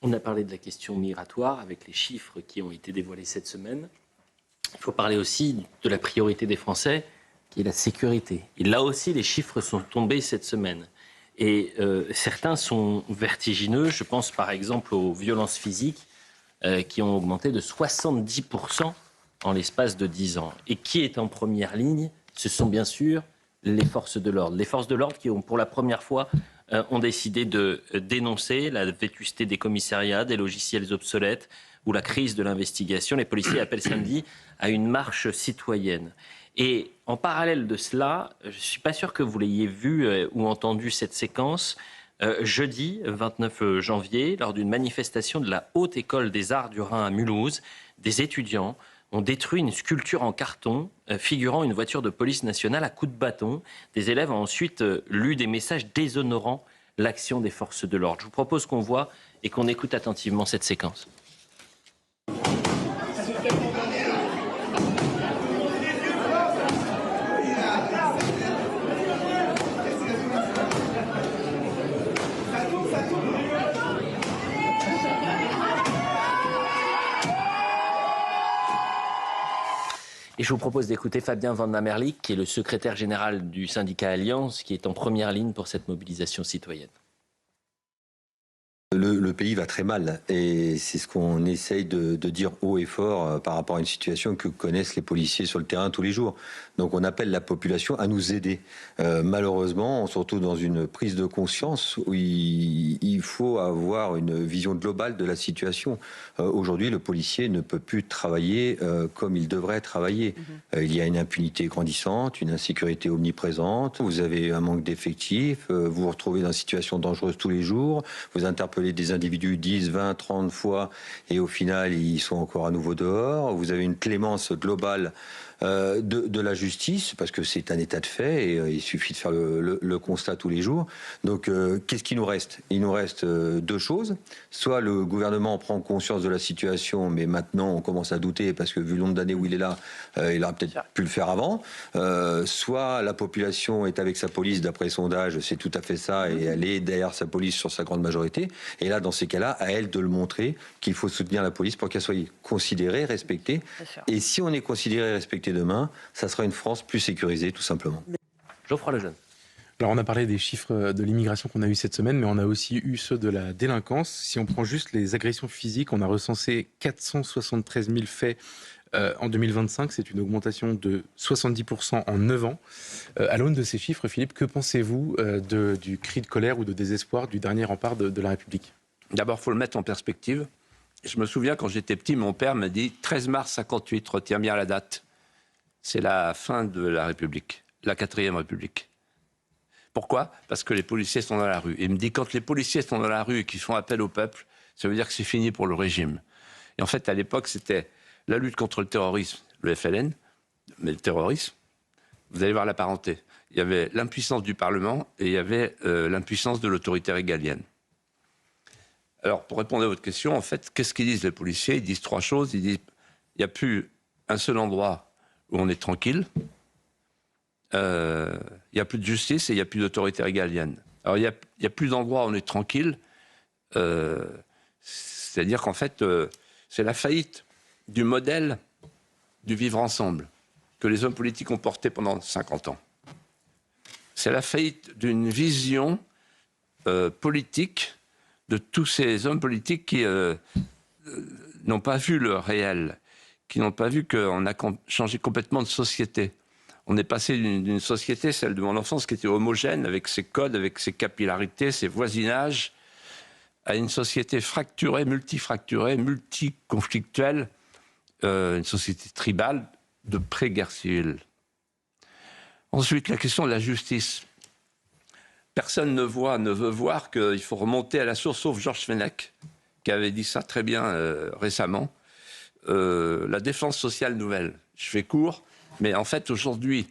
On a parlé de la question migratoire avec les chiffres qui ont été dévoilés cette semaine. Il faut parler aussi de la priorité des Français, qui est la sécurité. Et là aussi, les chiffres sont tombés cette semaine. Et certains sont vertigineux. Je pense par exemple aux violences physiques qui ont augmenté de 70% en l'espace de 10 ans. Et qui est en première ligne? Ce sont bien sûr les forces de l'ordre. Les forces de l'ordre qui ont pour la première fois ont décidé de dénoncer la vétusté des commissariats, des logiciels obsolètes ou la crise de l'investigation. Les policiers appellent samedi à une marche citoyenne. Et en parallèle de cela, je ne suis pas sûr que vous l'ayez vu ou entendu cette séquence. Jeudi 29 janvier, lors d'une manifestation de la Haute École des Arts du Rhin à Mulhouse, des étudiants ont détruit une sculpture en carton figurant une voiture de police nationale à coups de bâton. Des élèves ont ensuite lu des messages déshonorant l'action des forces de l'ordre. Je vous propose qu'on voit et qu'on écoute attentivement cette séquence. Et je vous propose d'écouter Fabien Van Amerlik, qui est le secrétaire général du syndicat Alliance, qui est en première ligne pour cette mobilisation citoyenne. Le pays va très mal et c'est ce qu'on essaye de dire haut et fort par rapport à une situation que connaissent les policiers sur le terrain tous les jours. Donc on appelle la population à nous aider. Malheureusement, surtout dans une prise de conscience où il faut avoir une vision globale de la situation. Aujourd'hui, le policier ne peut plus travailler comme il devrait travailler. Il y a une impunité grandissante, une insécurité omniprésente, vous avez un manque d'effectifs, vous vous retrouvez dans une situation dangereuse tous les jours, vous interpellez des individus 10, 20, 30 fois et au final ils sont encore à nouveau dehors. Vous avez une clémence globale de la justice parce que c'est un état de fait et il suffit de faire le constat tous les jours. Donc qu'est-ce qu'il nous reste? Il nous reste deux choses. Soit le gouvernement prend conscience de la situation, mais maintenant on commence à douter parce que vu le nombre d'années où il est là, il aurait peut-être pu le faire avant. Soit la population est avec sa police, d'après les sondages, c'est tout à fait ça, et elle est derrière sa police sur sa grande majorité. Et là, dans ces cas-là, à elle de le montrer qu'il faut soutenir la police pour qu'elle soit considérée, respectée. Et si on est considéré et respecté demain, ça sera une France plus sécurisée, tout simplement. Geoffroy Lejeune. Alors on a parlé des chiffres de l'immigration qu'on a eu cette semaine, mais on a aussi eu ceux de la délinquance. Si on prend juste les agressions physiques, on a recensé 473 000 faits en 2025. C'est une augmentation de 70% en 9 ans. À l'aune de ces chiffres, Philippe, que pensez-vous du cri de colère ou de désespoir du dernier rempart de la République? D'abord, il faut le mettre en perspective. Je me souviens, quand j'étais petit, mon père m'a dit « 13 mars 58, retiens bien la date. C'est la fin de la République, la 4e République. » Pourquoi? Parce que les policiers sont dans la rue. Et il me dit, quand les policiers sont dans la rue et qu'ils font appel au peuple, ça veut dire que c'est fini pour le régime. Et en fait, à l'époque, c'était la lutte contre le terrorisme, le FLN, mais le terrorisme, vous allez voir la parenté. Il y avait l'impuissance du Parlement et il y avait l'impuissance de l'autorité régalienne. Alors, pour répondre à votre question, en fait, qu'est-ce qu'ils disent les policiers? Ils disent trois choses. Ils disent, il n'y a plus un seul endroit où on est tranquille. Il n'y a plus de justice et il n'y a plus d'autorité régalienne. Alors, il n'y a plus d'endroit où on est tranquille. C'est-à-dire qu'en fait, c'est la faillite du modèle du vivre ensemble que les hommes politiques ont porté pendant 50 ans. C'est la faillite d'une vision politique de tous ces hommes politiques qui n'ont pas vu le réel, qui n'ont pas vu qu'on a changé complètement de société. On est passé d'une société, celle de mon enfance, qui était homogène, avec ses codes, avec ses capillarités, ses voisinages, à une société fracturée, multifracturée, multiconflictuelle, une société tribale de pré-guerre civile. Ensuite, la question de la justice. Personne ne veut voir qu'il faut remonter à la source, sauf Georges Fenech, qui avait dit ça très bien récemment. La défense sociale nouvelle. Je fais court, mais en fait, aujourd'hui,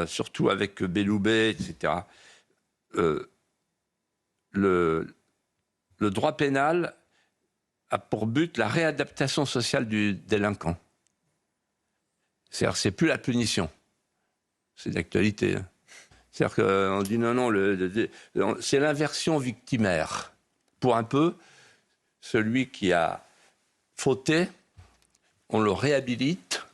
surtout avec Belloubet, etc., le droit pénal a pour but la réadaptation sociale du délinquant. C'est-à-dire, c'est plus la punition. C'est d'actualité. C'est-à-dire qu'on dit non, c'est l'inversion victimaire. Pour un peu, celui qui a fauté, on le réhabilite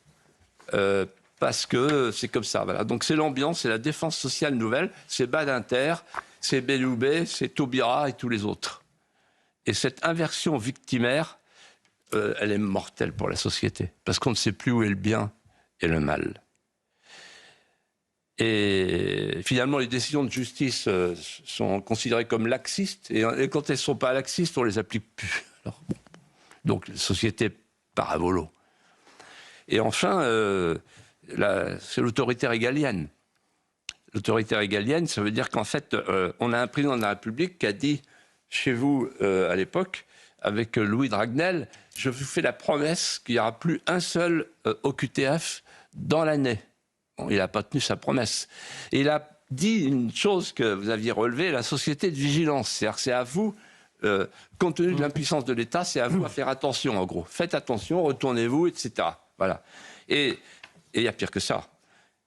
parce que c'est comme ça. Voilà. Donc c'est l'ambiance, c'est la défense sociale nouvelle, c'est Badinter, c'est Belloubet, c'est Taubira et tous les autres. Et cette inversion victimaire, elle est mortelle pour la société, parce qu'on ne sait plus où est le bien et le mal. Et finalement, les décisions de justice sont considérées comme laxistes, et quand elles ne sont pas laxistes, on ne les applique plus. Alors, bon. Donc, la société part à volo. Et enfin, c'est l'autorité régalienne. L'autorité régalienne, ça veut dire qu'en fait, on a un président de la République qui a dit, chez vous, à l'époque, avec Louis Dragnel, je vous fais la promesse qu'il n'y aura plus un seul OQTF dans l'année. Bon, il n'a pas tenu sa promesse. Et il a dit une chose que vous aviez relevée, la société de vigilance. C'est-à-dire que c'est à vous, compte tenu de l'impuissance de l'État, c'est à vous à faire attention, en gros. Faites attention, retournez-vous, etc. Voilà. Et il y a pire que ça.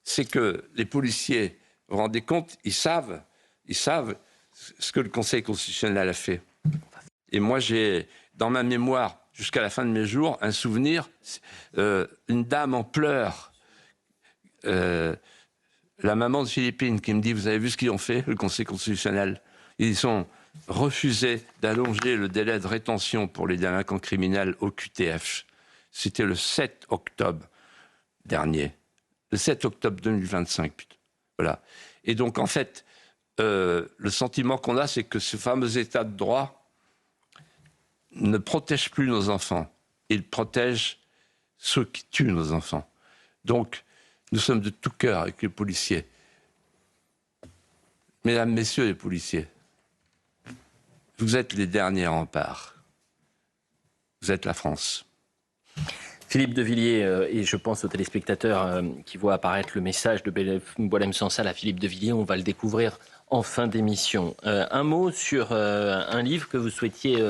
C'est que les policiers, vous vous rendez compte, ils savent ce que le Conseil constitutionnel a fait. Et moi, j'ai, dans ma mémoire, jusqu'à la fin de mes jours, un souvenir, une dame en pleurs, la maman de Philippine, qui me dit, vous avez vu ce qu'ils ont fait, le Conseil constitutionnel? Ils ont refusé d'allonger le délai de rétention pour les délinquants criminels au QTF. C'était le 7 octobre dernier. Le 7 octobre 2025, putain. Voilà. Et donc, en fait, le sentiment qu'on a, c'est que ce fameux état de droit ne protège plus nos enfants. Il protège ceux qui tuent nos enfants. Donc, nous sommes de tout cœur avec les policiers. Mesdames, messieurs les policiers, vous êtes les derniers remparts. Vous êtes la France. Philippe de Villiers, et je pense aux téléspectateurs qui voient apparaître le message de Boualem Sansal à Philippe de Villiers, on va le découvrir en fin d'émission. Un mot sur un livre que vous souhaitiez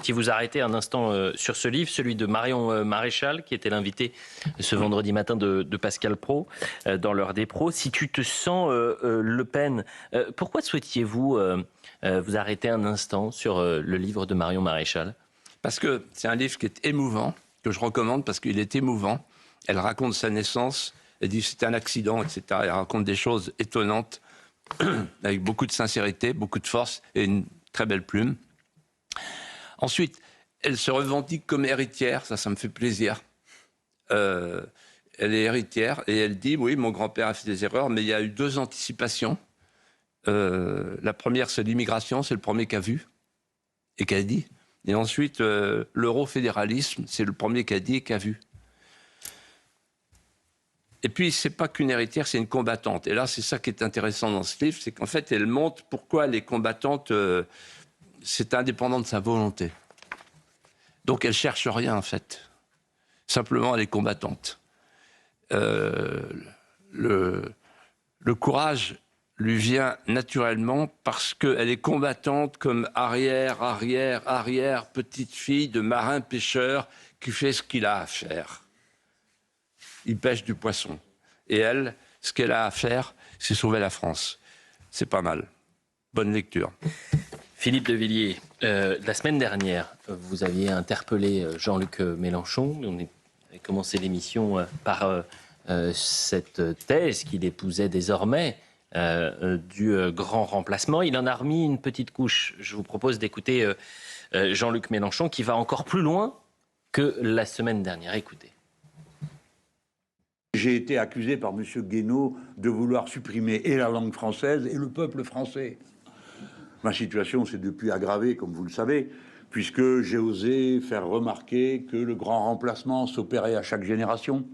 vous arrêter un instant sur ce livre, celui de Marion Maréchal, qui était l'invité ce vendredi matin de Pascal Praud dans l'heure des pros. Si tu te sens Le Pen, pourquoi souhaitiez-vous vous arrêter un instant sur le livre de Marion Maréchal? Parce que c'est un livre qui est émouvant, que je recommande parce qu'il est émouvant. Elle raconte sa naissance, elle dit c'est un accident, etc. Elle raconte des choses étonnantes, avec beaucoup de sincérité, beaucoup de force et une très belle plume. Ensuite, elle se revendique comme héritière, ça me fait plaisir. Elle est héritière et elle dit, oui, mon grand-père a fait des erreurs, mais il y a eu 2 anticipations. La première, c'est l'immigration, c'est le premier qu'a vu et qu'a dit. Et ensuite, l'eurofédéralisme, c'est le premier qu'a dit et qu'a vu. Et puis, c'est pas qu'une héritière, c'est une combattante. Et là, c'est ça qui est intéressant dans ce livre, c'est qu'en fait, elle montre pourquoi les combattantes, c'est indépendant de sa volonté. Donc, elle cherche rien, en fait. Simplement, elle est combattante. Le courage lui vient naturellement parce qu'elle est combattante comme arrière petite fille de marin pêcheur qui fait ce qu'il a à faire. Il pêche du poisson. Et elle, ce qu'elle a à faire, c'est sauver la France. C'est pas mal. Bonne lecture. Philippe de Villiers, la semaine dernière, vous aviez interpellé Jean-Luc Mélenchon. On avait commencé l'émission par cette thèse qu'il épousait désormais. Du grand remplacement. Il en a remis une petite couche. Je vous propose d'écouter Jean-Luc Mélenchon qui va encore plus loin que la semaine dernière. Écoutez. J'ai été accusé par M. Guénaud de vouloir supprimer et la langue française et le peuple français. Ma situation s'est depuis aggravée, comme vous le savez, puisque j'ai osé faire remarquer que le grand remplacement s'opérait à chaque génération.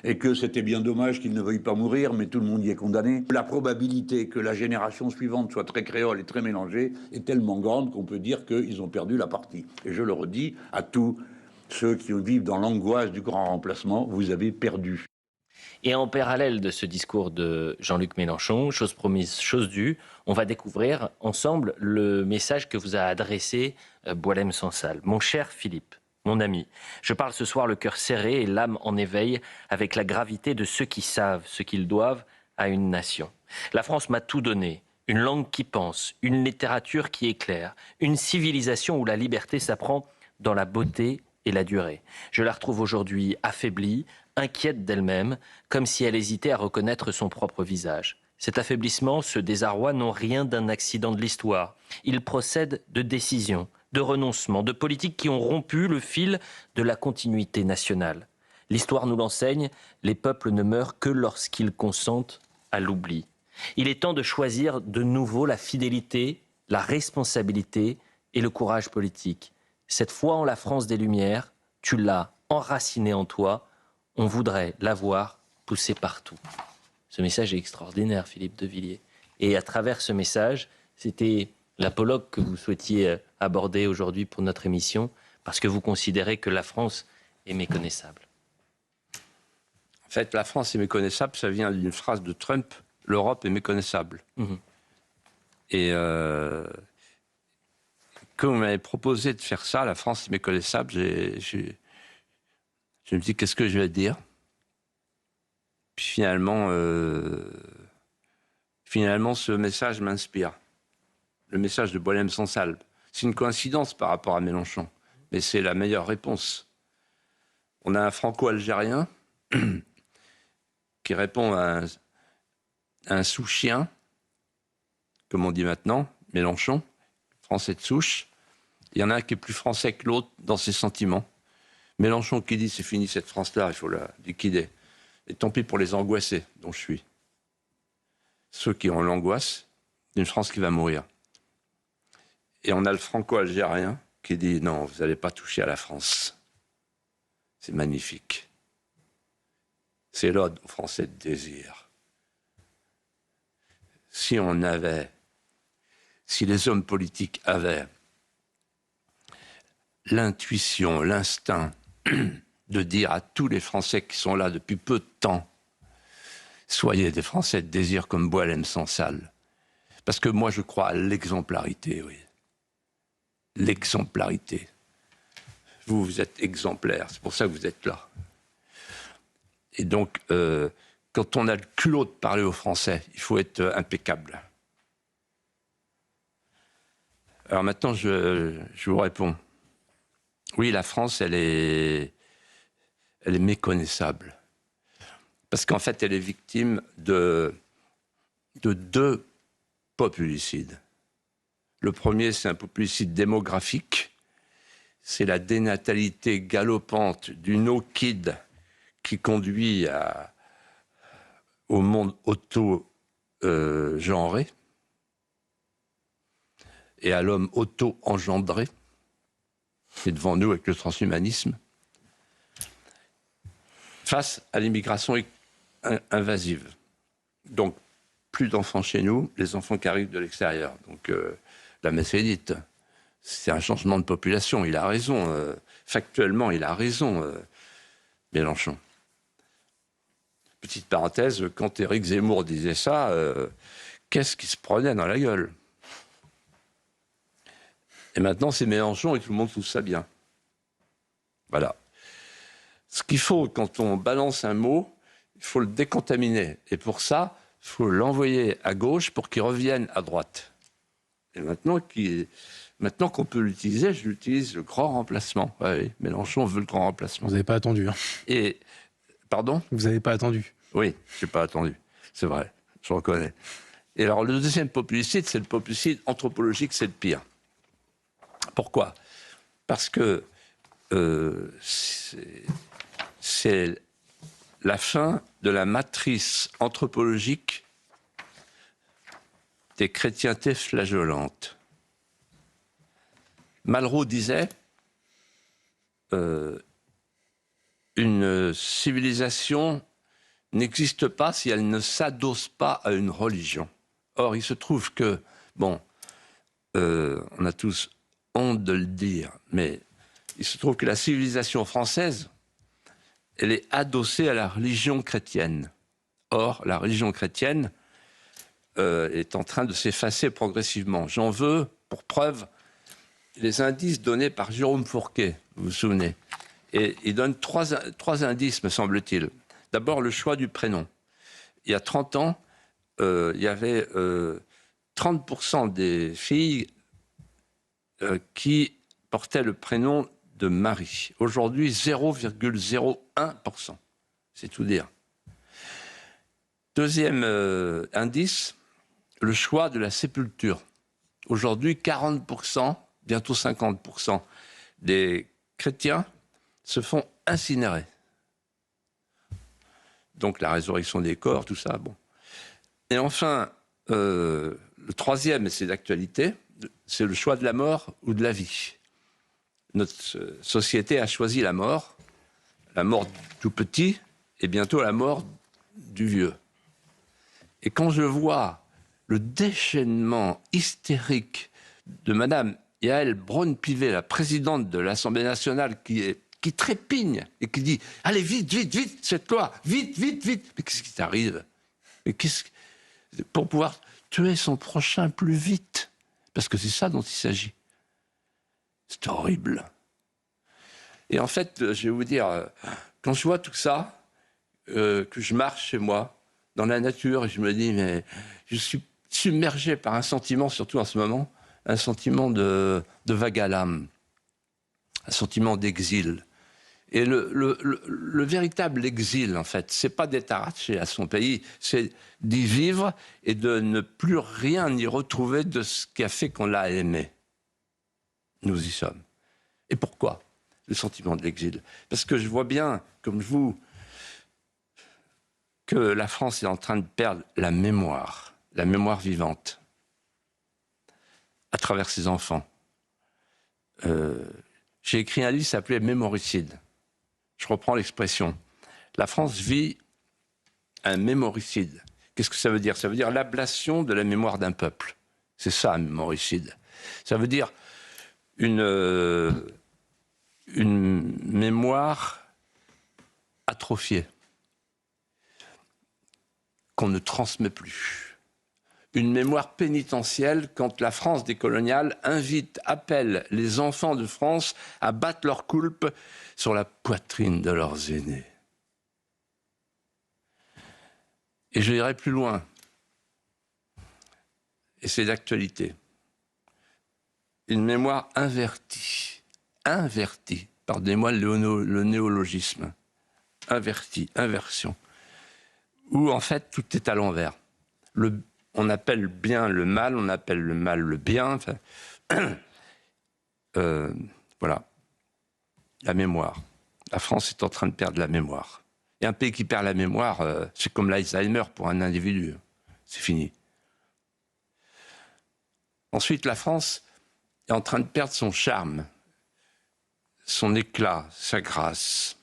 Et que c'était bien dommage qu'il ne veuille pas mourir, mais tout le monde y est condamné. La probabilité que la génération suivante soit très créole et très mélangée est tellement grande qu'on peut dire qu'ils ont perdu la partie. Et je le redis à tous ceux qui vivent dans l'angoisse du grand remplacement, vous avez perdu. Et en parallèle de ce discours de Jean-Luc Mélenchon, chose promise, chose due, on va découvrir ensemble le message que vous a adressé Boualem Sansal. Mon cher Philippe, mon ami, je parle ce soir le cœur serré et l'âme en éveil avec la gravité de ceux qui savent ce qu'ils doivent à une nation. La France m'a tout donné, une langue qui pense, une littérature qui éclaire, une civilisation où la liberté s'apprend dans la beauté et la durée. Je la retrouve aujourd'hui affaiblie, inquiète d'elle-même, comme si elle hésitait à reconnaître son propre visage. Cet affaiblissement, ce désarroi n'ont rien d'un accident de l'histoire. Il procède de décisions, de renoncements, de politiques qui ont rompu le fil de la continuité nationale. L'histoire nous l'enseigne, les peuples ne meurent que lorsqu'ils consentent à l'oubli. Il est temps de choisir de nouveau la fidélité, la responsabilité et le courage politique. Cette foi en la France des Lumières, tu l'as enracinée en toi. On voudrait la voir pousser partout. Ce message est extraordinaire, Philippe de Villiers. Et à travers ce message, c'était l'apologue que vous souhaitiez aborder aujourd'hui pour notre émission, parce que vous considérez que la France est méconnaissable. En fait, la France est méconnaissable, ça vient d'une phrase de Trump, l'Europe est méconnaissable. Et quand vous m'avez proposé de faire ça, la France est méconnaissable, je me dis, qu'est-ce que je vais dire? Puis finalement, ce message m'inspire. Le message de Boualem-Sansal. C'est une coïncidence par rapport à Mélenchon, mais c'est la meilleure réponse. On a un franco-algérien qui répond à un sous-chien, comme on dit maintenant, Mélenchon, français de souche. Il y en a un qui est plus français que l'autre dans ses sentiments. Mélenchon qui dit, c'est fini cette France-là, il faut la liquider. Et tant pis pour les angoissés, dont je suis. Ceux qui ont l'angoisse d'une France qui va mourir. Et on a le franco-algérien qui dit, non, vous n'allez pas toucher à la France. C'est magnifique. C'est l'ode aux Français de désir. Si les hommes politiques avaient l'intuition, l'instinct de dire à tous les Français qui sont là depuis peu de temps, soyez des Français de désir comme Boualem-Sansal. Parce que moi, je crois à l'exemplarité, oui. L'exemplarité. Vous êtes exemplaire, c'est pour ça que vous êtes là. Et donc, quand on a le culot de parler aux Français, il faut être impeccable. Alors maintenant, je vous réponds. Oui, la France, elle est méconnaissable. Parce qu'en fait, elle est victime de deux populicides. Le premier, c'est un populicide démographique. C'est la dénatalité galopante du no-kid qui conduit au monde auto-genré et à l'homme auto-engendré. C'est devant nous avec le transhumanisme. Face à l'immigration invasive. Donc, plus d'enfants chez nous, les enfants qui arrivent de l'extérieur. Donc, la messe est dite. C'est un changement de population. Il a raison. Factuellement, il a raison, Mélenchon. Petite parenthèse, quand Éric Zemmour disait ça, qu'est-ce qui se prenait dans la gueule? Et maintenant, c'est Mélenchon et tout le monde trouve ça bien. Voilà. Ce qu'il faut, quand on balance un mot, il faut le décontaminer. Et pour ça, il faut l'envoyer à gauche pour qu'il revienne à droite. Et maintenant qu'on peut l'utiliser, je l'utilise, le grand remplacement. Oui, Mélenchon veut le grand remplacement. Vous n'avez pas attendu. Hein. Et, pardon? Vous n'avez pas attendu. Oui, je n'ai pas attendu. C'est vrai, je reconnais. Et alors, le deuxième populicide, c'est le populicide anthropologique, c'est le pire. Pourquoi? Parce que c'est la fin de la matrice anthropologique des chrétientés flageolantes. Malraux disait une civilisation n'existe pas si elle ne s'adosse pas à une religion. Or, il se trouve que, bon, on a tous honte de le dire, mais il se trouve que la civilisation française, elle est adossée à la religion chrétienne. Or, la religion chrétienne est en train de s'effacer progressivement. J'en veux pour preuve les indices donnés par Jérôme Fourquet, vous vous souvenez. Et il donne trois indices, me semble-t-il. D'abord, le choix du prénom. Il y a 30 ans, il y avait 30% des filles qui portaient le prénom de Marie. Aujourd'hui, 0,01%. C'est tout dire. Deuxième indice, le choix de la sépulture. Aujourd'hui, 40%, bientôt 50% des chrétiens se font incinérer. Donc la résurrection des corps, tout ça, bon. Et enfin, le troisième, et c'est d'actualité, c'est le choix de la mort ou de la vie. Notre société a choisi la mort tout petit et bientôt la mort du vieux. Et quand je vois le déchaînement hystérique de Madame Yaël Braun-Pivet, la présidente de l'Assemblée nationale, qui trépigne et qui dit « Allez, vite, vite, vite, cette loi, vite, vite, vite !» Mais qu'est-ce qui t'arrive? Pour pouvoir tuer son prochain plus vite. Parce que c'est ça dont il s'agit. C'est horrible. Et en fait, je vais vous dire, quand je vois tout ça, que je marche chez moi, dans la nature, et je me dis, mais je suis submergé par un sentiment, surtout en ce moment, un sentiment de vague à l'âme, un sentiment d'exil. Et le véritable exil, en fait, c'est pas d'être arraché à son pays, c'est d'y vivre et de ne plus rien y retrouver de ce qui a fait qu'on l'a aimé. Nous y sommes. Et pourquoi le sentiment de l'exil? Parce que je vois bien, comme vous, que la France est en train de perdre la mémoire vivante, à travers ses enfants. J'ai écrit un livre qui s'appelait « Mémoricide ». Je reprends l'expression. La France vit un mémoricide. Qu'est-ce que ça veut dire? Ça veut dire l'ablation de la mémoire d'un peuple. C'est ça, un mémoricide. Ça veut dire une mémoire atrophiée, qu'on ne transmet plus. Une mémoire pénitentielle quand la France décoloniale appelle les enfants de France à battre leur coulpe sur la poitrine de leurs aînés. Et je irai plus loin. Et c'est d'actualité. Une mémoire invertie. Invertie. Pardonnez-moi le néologisme. Invertie, inversion. Où en fait tout est à l'envers. On appelle bien le mal, on appelle le mal le bien. Enfin, voilà. La mémoire. La France est en train de perdre la mémoire. Et un pays qui perd la mémoire, c'est comme l'Alzheimer pour un individu. C'est fini. Ensuite, la France est en train de perdre son charme, son éclat, sa grâce.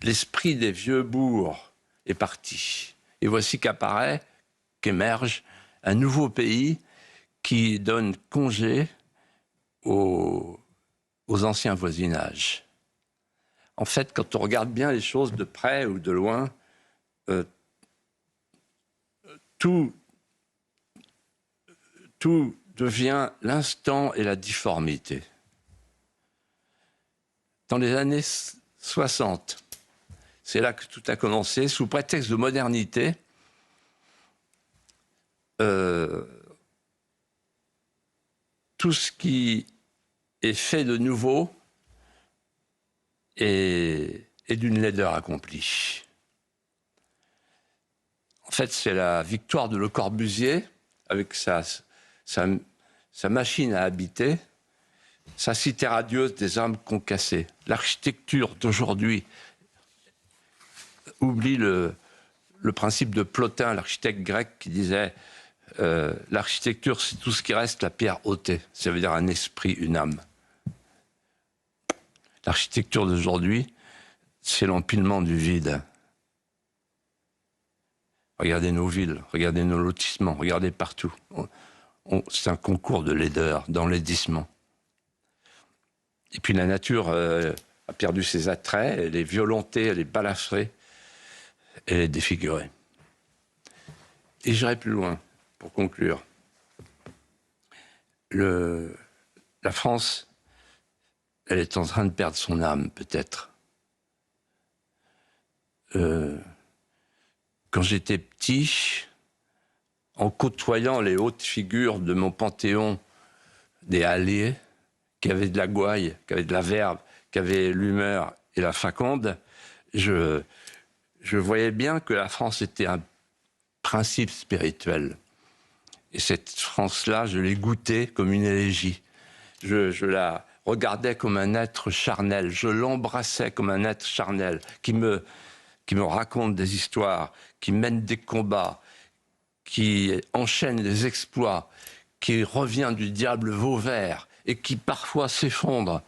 L'esprit des vieux bourgs est parti. Et voici qu'émerge un nouveau pays qui donne congé aux anciens voisinages. En fait, quand on regarde bien les choses de près ou de loin, tout devient l'instant et la difformité. Dans les années 60, c'est là que tout a commencé, sous prétexte de modernité, tout ce qui est fait de nouveau est d'une laideur accomplie. En fait, c'est la victoire de Le Corbusier avec sa machine à habiter, sa cité radieuse des âmes concassées. L'architecture d'aujourd'hui oublie le principe de Plotin, l'architecte grec, qui disait l'architecture, c'est tout ce qui reste la pierre ôtée. Ça veut dire un esprit, une âme. L'architecture d'aujourd'hui, c'est l'empilement du vide. Regardez nos villes, regardez nos lotissements, regardez partout. C'est un concours de laideur, d'enlaidissement. Et puis la nature a perdu ses attraits, elle est violentée, elle est balafrée, elle est défigurée. Et j'irai plus loin, pour conclure. La France, elle est en train de perdre son âme, peut-être. Quand j'étais petit, en côtoyant les hautes figures de mon panthéon des alliés, qui avaient de la gouaille, qui avaient de la verve, qui avaient l'humeur et la faconde, je voyais bien que la France était un principe spirituel. Et cette France-là, je l'ai goûtée comme une élégie. Je la regardais comme un être charnel, je l'embrassais comme un être charnel, qui me raconte des histoires, qui mène des combats, qui enchaîne des exploits, qui revient du diable Vauvert et qui parfois s'effondre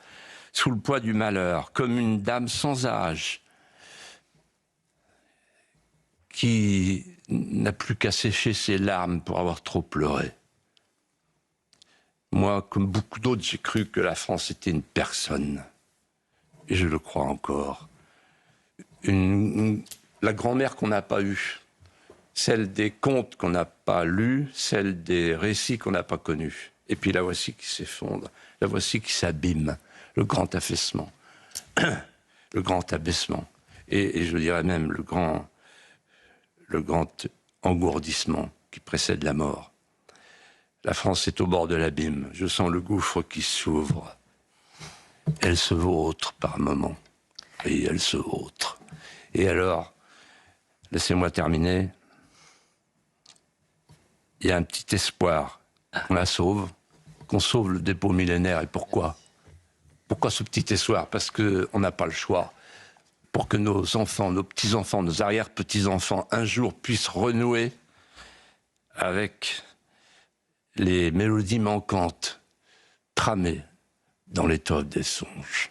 sous le poids du malheur, comme une dame sans âge, qui n'a plus qu'à sécher ses larmes pour avoir trop pleuré. Moi, comme beaucoup d'autres, j'ai cru que la France était une personne. Et je le crois encore. La grand-mère qu'on n'a pas eue, celle des contes qu'on n'a pas lus, celle des récits qu'on n'a pas connus. Et puis la voici qui s'effondre, la voici qui s'abîme, le grand affaissement, le grand abaissement, et je dirais même le grand engourdissement qui précède la mort. La France est au bord de l'abîme, je sens le gouffre qui s'ouvre. Elle se vautre par moments, et elle se vautre. Et alors, laissez-moi terminer, il y a un petit espoir qu'on la sauve, qu'on sauve le dépôt millénaire. Et pourquoi ? Pourquoi ce petit espoir ? Parce qu'on n'a pas le choix. Pour que nos enfants, nos petits-enfants, nos arrière-petits-enfants, un jour puissent renouer avec les mélodies manquantes, tramées dans l'étoffe des songes.